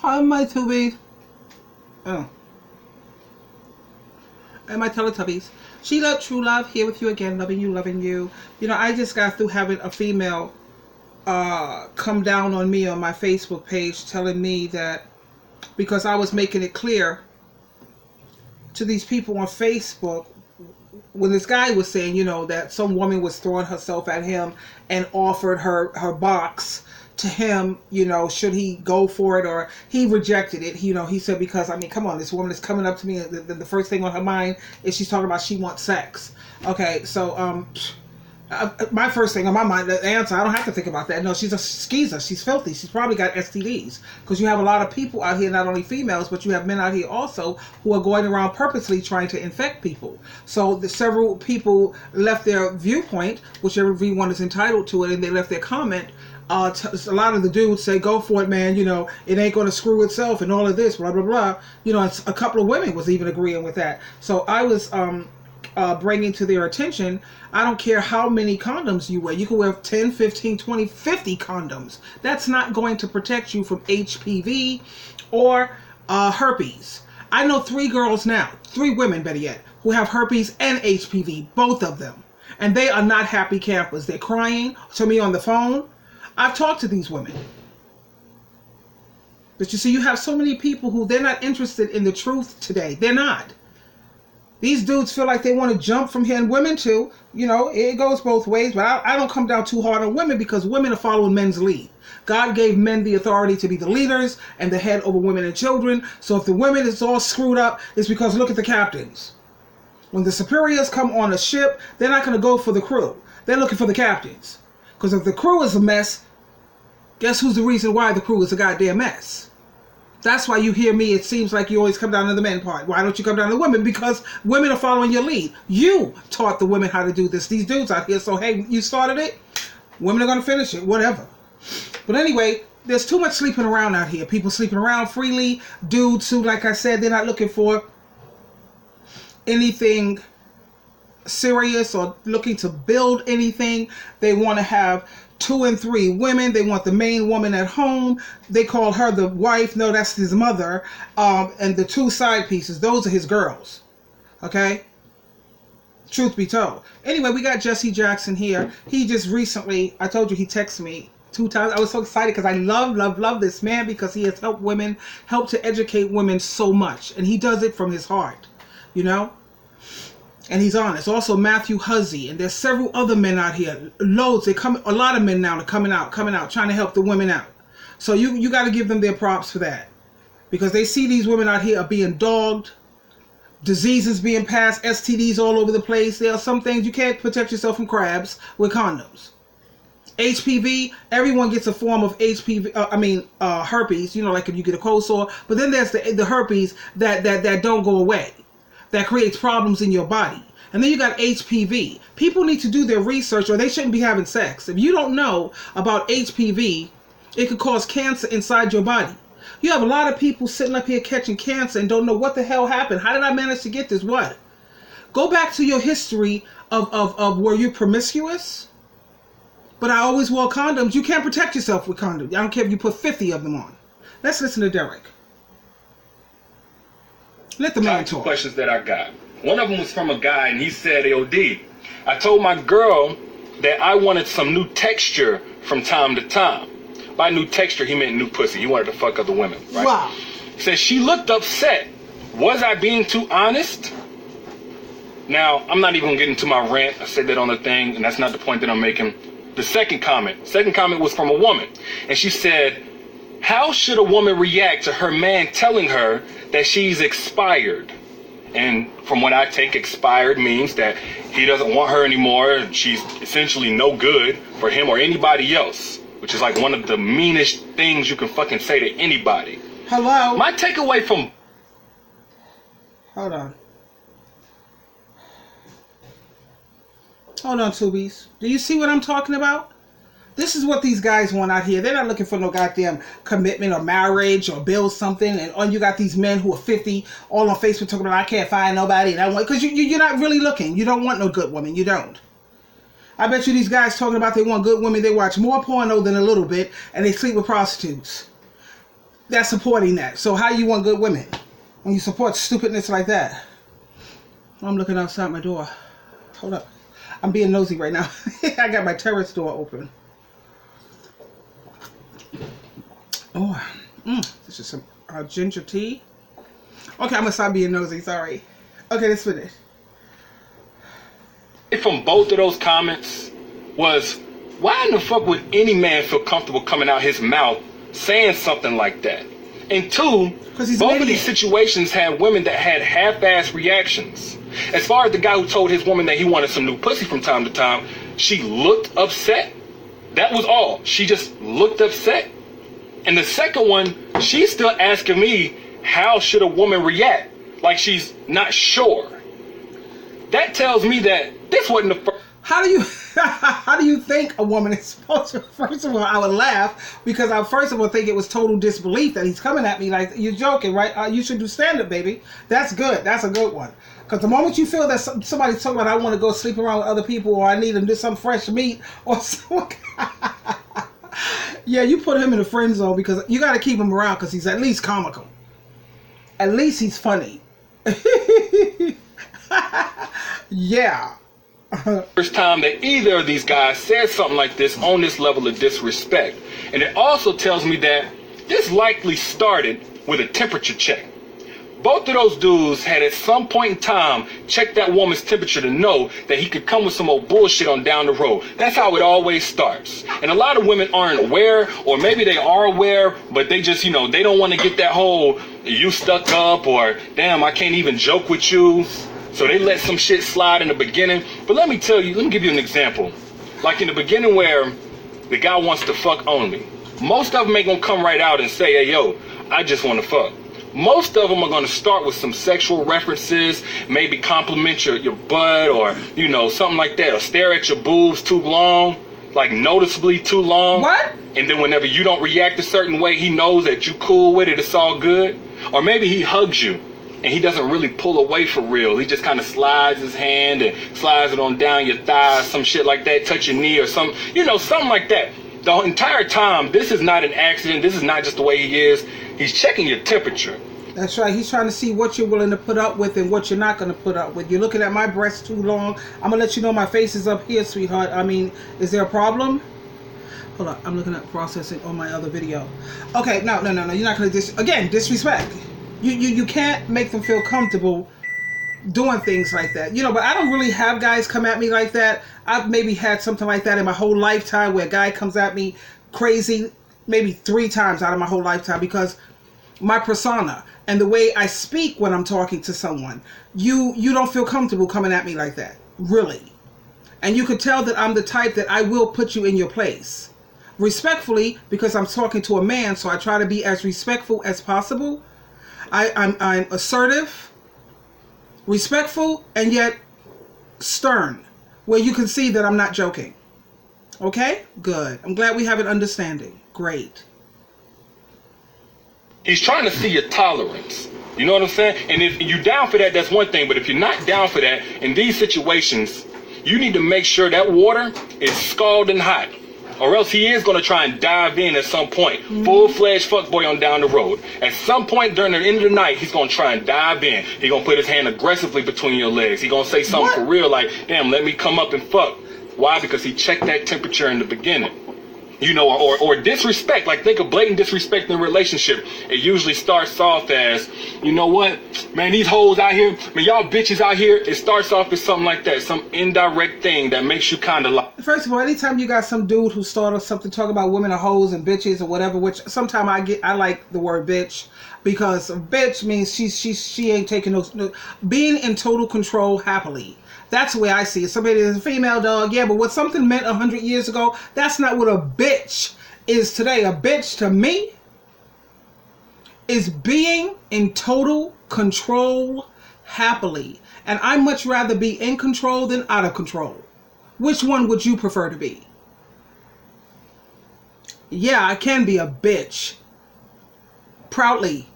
Hi, my Tubies. Oh. And my Teletubbies. Sheila, True Love, here with you again, loving you, loving you. You know, I just got through having a female come down on me on my Facebook page telling me that because I was making it clear to these people on Facebook when this guy was saying, you know, that some woman was throwing herself at him and offered her box to him, you know, should he go for it, or he rejected it. You know, he said, because, I mean, come on, this woman is coming up to me, the first thing on her mind is she's talking about she wants sex. Okay, so, my first thing on my mind, the answer, I don't have to think about that. No, she's a skeezer. She's filthy. She's probably got STDs. Because you have a lot of people out here, not only females, but you have men out here also who are going around purposely trying to infect people. So several people left their viewpoint, which everyone is entitled to it, and they left their comment. A lot of the dudes say, go for it, man, you know, it ain't going to screw itself and all of this, blah, blah, blah. You know, a couple of women was even agreeing with that. So I was bringing to their attention, I don't care how many condoms you wear. You can wear 10, 15, 20, 50 condoms. That's not going to protect you from HPV or herpes. I know 3 girls now, 3 women, better yet, who have herpes and HPV, both of them. And they are not happy campers. They're crying to me on the phone. I've talked to these women. But you see, you have so many people who they're not interested in the truth today. They're not. These dudes feel like they want to jump from here, and women too. You know, it goes both ways, but I don't come down too hard on women because women are following men's lead. God gave men the authority to be the leaders and the head over women and children. So if the women is all screwed up, it's because look at the captains. When the superiors come on a ship, they're not going to go for the crew. They're looking for the captains. Because if the crew is a mess, guess who's the reason why the crew is a goddamn mess? That's why you hear me, it seems like you always come down to the men part. Why don't you come down to the women? Because women are following your lead. You taught the women how to do this. These dudes out here, so hey, you started it, women are going to finish it, whatever. But anyway, there's too much sleeping around out here. People sleeping around freely. Dudes who, like I said, they're not looking for anything serious or looking to build anything. They want to have 2 and 3 women. They want the main woman at home. They call her the wife. No, that's his mother. And the 2 side pieces, those are his girls. Okay? Truth be told. Anyway, we got Jesse Jackson here. He just recently, I told you he texted me 2 times. I was so excited because I love this man because he has helped women, helped to educate women so much. And he does it from his heart. You know? And he's honest. Also Matthew Huzzy, and there's several other men out here. Loads. A lot of men now are coming out, trying to help the women out. So you got to give them their props for that, because they see these women out here are being dogged, diseases being passed, STDs all over the place. There are some things you can't protect yourself from crabs with condoms. HPV, everyone gets a form of HPV. Herpes. You know, like if you get a cold sore. But then there's the herpes that don't go away, that creates problems in your body. And then you got HPV. People need to do their research, or they shouldn't be having sex. If you don't know about HPV, it could cause cancer inside your body. You have a lot of people sitting up here catching cancer and don't know what the hell happened. How did I manage to get this? What? Go back to your history of were you promiscuous? But I always wore condoms. You can't protect yourself with condoms. I don't care if you put 50 of them on. Let's listen to Derek. Let the man talk. 2 questions that I got. One of them was from a guy, and he said, "Yo, D, I told my girl that I wanted some new texture from time to time." By new texture, he meant new pussy. He wanted to fuck other women, right? Wow. He said she looked upset. Was I being too honest? Now, I'm not even gonna get into my rant. I said that on the thing, and that's not the point that I'm making. The second comment was from a woman, and she said, "How should a woman react to her man telling her that she's expired?" And from what I take, expired means that he doesn't want her anymore, and she's essentially no good for him or anybody else, which is like one of the meanest things you can fucking say to anybody. Hello? My takeaway from... Hold on, Tubies. Do you see what I'm talking about? This is what these guys want out here. They're not looking for no goddamn commitment or marriage or build something. And you got these men who are 50 all on Facebook talking about, I can't find nobody. And I want, because you're not really looking. You don't want no good woman. You don't. I bet you these guys talking about they want good women. They watch more porno than a little bit, and they sleep with prostitutes. that's supporting that. So how you want good women when you support stupidness like that? I'm looking outside my door. Hold up. I'm being nosy right now. I got my terrace door open. Oh, this is some ginger tea. Okay, I'm gonna stop being nosy. Sorry. Okay, let's finish. From both of those comments was, why in the fuck would any man feel comfortable coming out his mouth saying something like that? And two, both of these situations had women that had half-ass reactions. As far as the guy who told his woman that he wanted some new pussy from time to time, she looked upset. That was all. She just looked upset. And the second one, she's still asking me, how should a woman react? Like she's not sure. That tells me that this wasn't the first. How do you think a woman is supposed to? First of all, I would laugh because I first of all think it was total disbelief that he's coming at me like, you're joking, right? You should do stand-up, baby. That's good. That's a good one. Because the moment you feel that somebody's talking about, I want to go sleep around with other people, or I need to do some fresh meat, or something. Yeah, you put him in the friend zone because you got to keep him around because he's at least comical. At least he's funny. Yeah. First time that either of these guys said something like this on this level of disrespect. And it also tells me that this likely started with a temperature check. Both of those dudes had at some point in time checked that woman's temperature to know that he could come with some old bullshit on down the road. That's how it always starts. And a lot of women aren't aware, or maybe they are aware, but they just, they don't want to get that whole you stuck up, or damn, I can't even joke with you. So they let some shit slide in the beginning. But let me give you an example. Like in the beginning where the guy wants to fuck only. Most of them ain't gonna come right out and say, hey, yo, I just want to fuck. Most of them are going to start with some sexual references, maybe compliment your butt or, something like that, or stare at your boobs too long, like noticeably too long. What? And then whenever you don't react a certain way, he knows that you cool with it, it's all good. Or maybe he hugs you and he doesn't really pull away for real. He just kind of slides his hand and slides it on down your thigh, some shit like that, touch your knee or something, something like that. The entire time, this is not an accident. This is not just the way he is. He's checking your temperature. That's right. He's trying to see what you're willing to put up with and what you're not going to put up with. You're looking at my breasts too long. I'm going to let you know my face is up here, sweetheart. I mean, is there a problem? Hold on. I'm looking at processing on my other video. Okay. No. You're not going to again, disrespect. You can't make them feel comfortable doing things like that. But I don't really have guys come at me like that. I've maybe had something like that in my whole lifetime where a guy comes at me crazy maybe 3 times out of my whole lifetime because my persona and the way I speak when I'm talking to someone, you don't feel comfortable coming at me like that, really. And you could tell that I'm the type that I will put you in your place. Respectfully, because I'm talking to a man, so I try to be as respectful as possible. I'm assertive, respectful, and yet stern, where you can see that I'm not joking. Okay? Good. I'm glad we have an understanding. Great. He's trying to see your tolerance. You know what I'm saying? And if you're down for that, that's one thing. But if you're not down for that, in these situations, you need to make sure that water is scalding hot. Or else he is going to try and dive in at some point. Full-fledged fuckboy on down the road. At some point during the end of the night, he's going to try and dive in. He's going to put his hand aggressively between your legs. He's going to say something for real like, damn, let me come up and fuck. Why? Because he checked that temperature in the beginning. Or disrespect. Like, think of blatant disrespect in a relationship. It usually starts off as, you know what, man, these hoes out here, man, y'all bitches out here. It starts off as something like that, some indirect thing that makes you kind of like. First of all, anytime you got some dude who started something talking about women are hoes and bitches or whatever, which sometimes I like the word bitch, because a bitch means she ain't taking no being in total control happily. That's the way I see it. Somebody is a female dog, yeah, but what something meant 100 years ago, that's not what a bitch is today. A bitch to me is being in total control happily. And I much rather be in control than out of control. Which one would you prefer to be? Yeah, I can be a bitch. Proudly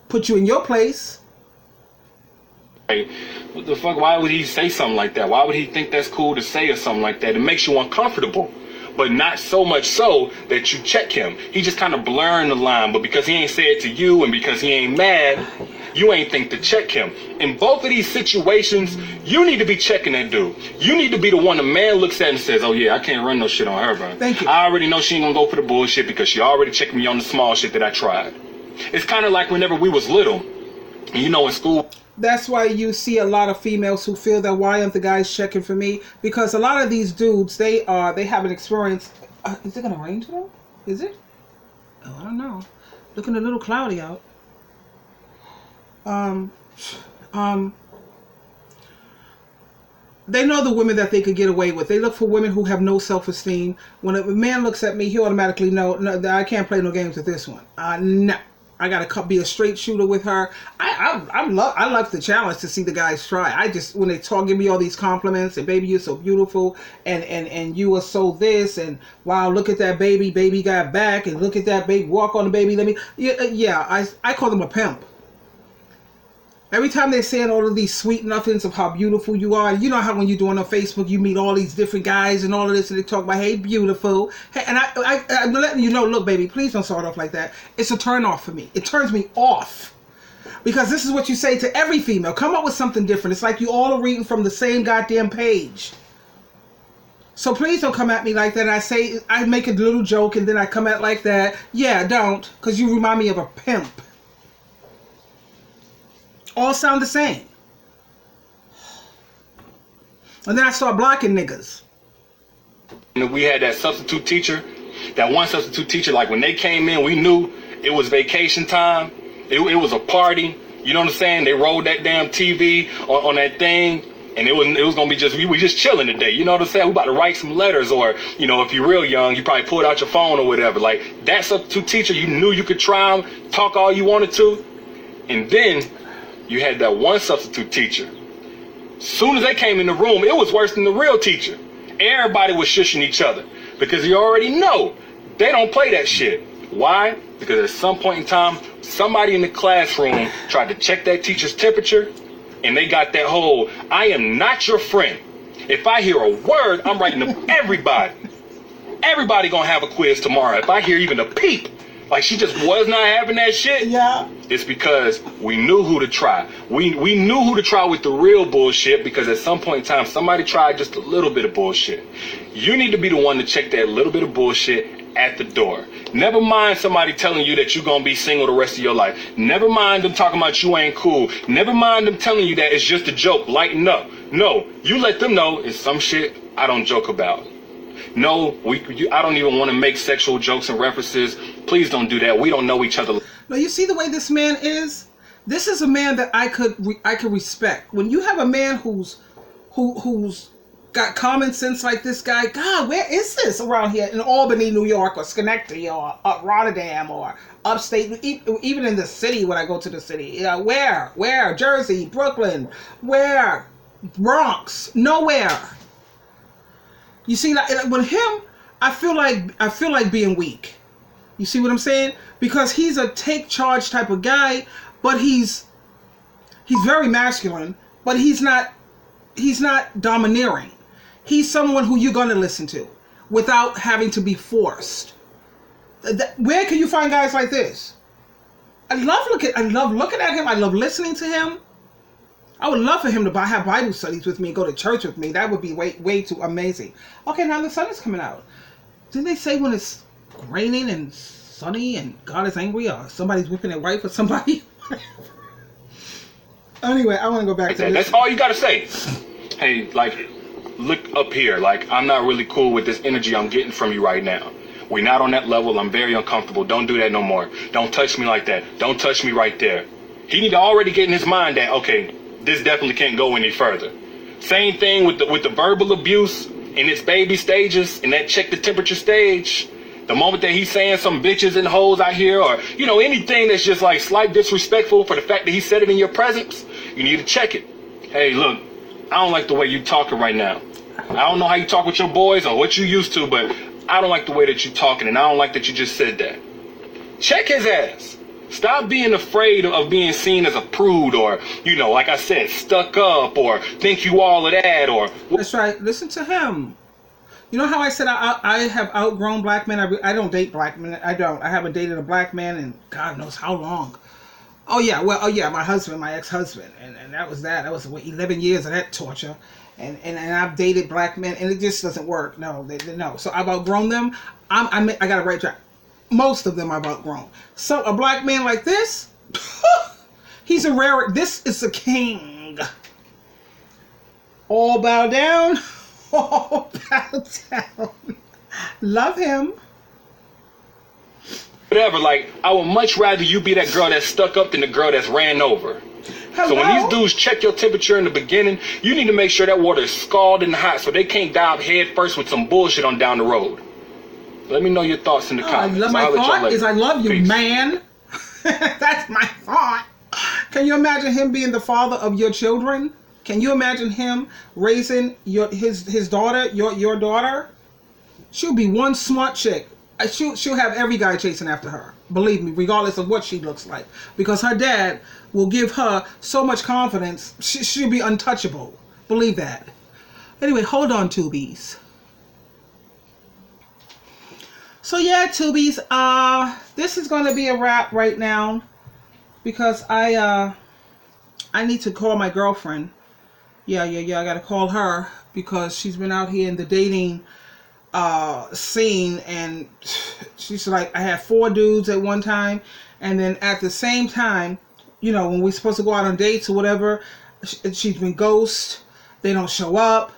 put you in your place. What the fuck? Why would he say something like that? Why would he think that's cool to say or something like that? It makes you uncomfortable. but not so much so that you check him. He just kind of blurring the line, but because he ain't said it to you and because he ain't mad, you ain't think to check him. In both of these situations, you need to be checking that dude. You need to be the one the man looks at and says, oh yeah, I can't run no shit on her, bro. Thank you. I already know she ain't gonna go for the bullshit because she already checked me on the small shit that I tried. It's kind of like whenever we was little, you know, in school. That's why you see a lot of females who feel that why aren't the guys checking for me? Because a lot of these dudes, they have an experience. Is it gonna rain today? Is it? Oh, I don't know. Looking a little cloudy out. They know the women that they could get away with. They look for women who have no self-esteem. When a man looks at me, he automatically know, no, I can't play no games with this one. No. I gotta be a straight shooter with her. I love the challenge to see the guys try. I just, when they talk, give me all these compliments and baby, you're so beautiful and you are so this and wow, look at that baby got back and look at that baby, walk on the baby. I call them a pimp. Every time they're saying all of these sweet nothings of how beautiful you are, you know how when you're doing on Facebook, you meet all these different guys and all of this, and they talk about, hey, beautiful. Hey, and I'm letting you know, look, baby, please don't start off like that. It's a turn off for me. It turns me off. Because this is what you say to every female. Come up with something different. It's like you all are reading from the same goddamn page. So please don't come at me like that. I make a little joke and then I come at like that. Yeah, don't. Because you remind me of a pimp. All sound the same. And then I start blocking niggas. We had that substitute teacher, that one substitute teacher, like when they came in, we knew it was vacation time. It was a party. You know what I'm saying? They rolled that damn TV on that thing. And it was gonna be just, we just chilling today. You know what I'm saying? We about to write some letters, or, you know, if you're real young, you probably pulled out your phone or whatever. Like, that substitute teacher, you knew you could try them, talk all you wanted to. And then you had that one substitute teacher. Soon as they came in the room, it was worse than the real teacher. Everybody was shushing each other because you already know they don't play that shit. Why? Because at some point in time, somebody in the classroom tried to check that teacher's temperature, and they got that whole, I am not your friend. If I hear a word, I'm writing to everybody. Everybody gonna have a quiz tomorrow. If I hear even a peep, like she just was not having that shit. Yeah. It's because we knew who to try. We knew who to try with the real bullshit, because at some point in time, somebody tried just a little bit of bullshit. You need to be the one to check that little bit of bullshit at the door. Never mind somebody telling you that you're gonna be single the rest of your life. Never mind them talking about you ain't cool. Never mind them telling you that it's just a joke, lighten up. No, you let them know it's some shit I don't joke about. No, I don't even want to make sexual jokes and references. Please don't do that. We don't know each other. No, you see the way this man is? This is a man that I could respect. When you have a man who's got common sense like this guy, God, where is this around here in Albany, New York, or Schenectady, or Rotterdam, or upstate, even in the city when I go to the city? Where? Jersey, Brooklyn, where? Bronx, nowhere. You see, like with him, I feel like being weak. You see what I'm saying? Because he's a take charge type of guy, but he's very masculine, but he's not domineering. He's someone who you're gonna listen to without having to be forced. Where can you find guys like this? I love looking at him. I love listening to him. I would love for him to have Bible studies with me and go to church with me. That would be way too amazing. Okay, now the sun is coming out. Didn't they say when it's raining and sunny and God is angry, or somebody's whipping their wife or somebody? Anyway, I want to go back to this. That's all you got to say. Hey, like, look up here. Like, I'm not really cool with this energy I'm getting from you right now. We're not on that level. I'm very uncomfortable. Don't do that no more. Don't touch me like that. Don't touch me right there. He need to already get in his mind that, okay, this definitely can't go any further. Same thing with the verbal abuse in its baby stages, in that check the temperature stage. The moment that he's saying some bitches and hoes out here, or, you know, anything that's just like slight disrespectful for the fact that he said it in your presence, you need to check it. Hey, look, I don't like the way you talking right now. I don't know how you talk with your boys or what you used to, but I don't like the way that you talking, and I don't like that you just said that. Check his ass. Stop being afraid of being seen as a prude, or, you know, like I said, stuck up, or think you all of that, or... That's right. Listen to him. You know how I said I have outgrown black men? I don't date black men. I don't. I haven't dated a black man in God knows how long. Oh yeah, well, oh yeah, my husband, my ex-husband, and that was that. That was what, 11 years of that torture, and I've dated black men, and it just doesn't work. No, no. So I've outgrown them. I got it right track. Most of them I've outgrown. So a black man like this, he's a rare. This is a king. All bow down. All bow down. Love him. Whatever, like, I would much rather you be that girl that's stuck up than the girl that's ran over. Hello? So when these dudes check your temperature in the beginning, you need to make sure that water is scalded and hot so they can't dive head first with some bullshit on down the road. Let me know your thoughts in the comments. My thought is I love you, Peace. man. That's my thought. Can you imagine him being the father of your children? Can you imagine him raising his daughter, your daughter? She'll be one smart chick. She'll have every guy chasing after her. Believe me, regardless of what she looks like. Because her dad will give her so much confidence, she'll be untouchable. Believe that. Anyway, hold on, Tubies. So yeah, Tubies, this is going to be a wrap right now. Because I need to call my girlfriend. Yeah, I got to call her. Because she's been out here in the dating scene, and she's like, I had 4 dudes at one time, and then at the same time, you know, when we're supposed to go out on dates or whatever, she's been ghost. They don't show up.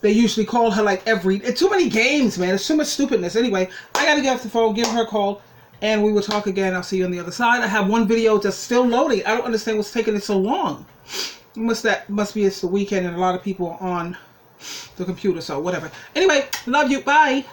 They usually call her like it's too many games, man. It's too much stupidness. Anyway, I gotta get off the phone, give her a call, and we will talk again. I'll see you on the other side. I have one video that's still loading. I don't understand what's taking it so long. Must be it's the weekend and a lot of people on the computer, so whatever. Anyway, love you. Bye.